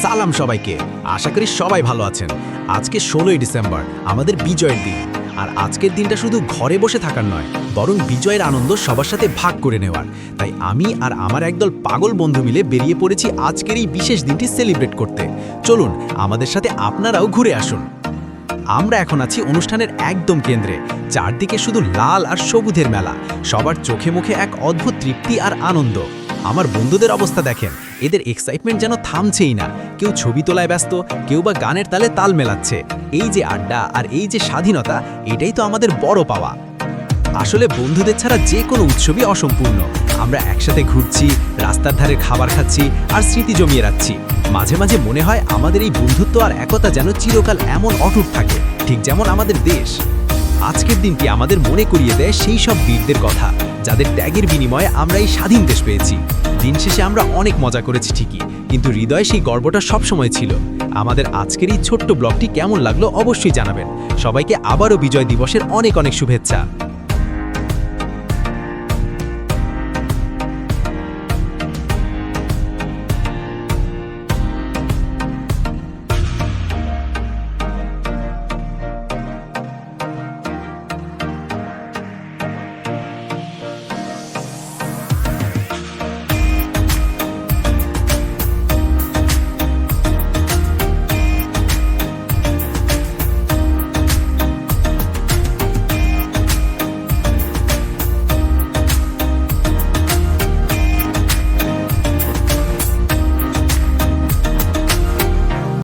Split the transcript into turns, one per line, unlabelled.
সালাম সবাইকে। আশা করি সবাই ভালো আছেন। আজকে 16ই ডিসেম্বর, আমাদের বিজয়ের দিন। আর আজকের দিনটা শুধু ঘরে বসে থাকার নয়, বরং বিজয়ের আনন্দ সবার সাথে ভাগ করে নেওয়ার। তাই আমি আর আমার একদল পাগল বন্ধু মিলে বেরিয়ে পড়েছি আজকের এই বিশেষ দিনটি সেলিব্রেট করতে। চলুন আমাদের সাথে আপনারাও ঘুরে আসুন। আমরা এখন আছি অনুষ্ঠানের একদম কেন্দ্রে। চারদিকে শুধু লাল আর সবুজের মেলা, সবার চোখে মুখে এক অদ্ভুত তৃপ্তি আর আনন্দ। আমার বন্ধুদের অবস্থা দেখেন, এদের এক্সাইটমেন্ট যেন থামছেই না। কেউ ছবি তোলায় ব্যস্ত, কেউ বা গানের তালে তাল মেলাচ্ছে। এই যে আড্ডা আর এই যে স্বাধীনতা, এটাই তো আমাদের বড় পাওয়া। আসলে বন্ধুদের ছাড়া যে কোনো উৎসবই অসম্পূর্ণ। আমরা একসাথে ঘুরছি, রাস্তার ধারে খাবার খাচ্ছি আর স্মৃতি জমিয়ে রাখছি। মাঝে মাঝে মনে হয় আমাদের এই বন্ধুত্ব আর একতা যেন চিরকাল এমন অটুট থাকে, ঠিক যেমন আমাদের দেশ। আজকের দিনটি আমাদের মনে করিয়ে দেয় সেই সব বীরদের কথা, যাদের ত্যাগের বিনিময়ে আমরা এই স্বাধীন দেশ পেয়েছি। দিন শেষে আমরা অনেক মজা করেছি ঠিকই, কিন্তু হৃদয়ে সেই গর্বটা সবসময় ছিল। আমাদের আজকের এই ছোট্ট ব্লগটি কেমন লাগলো অবশ্যই জানাবেন। সবাইকে আবারও বিজয় দিবসের অনেক অনেক শুভেচ্ছা।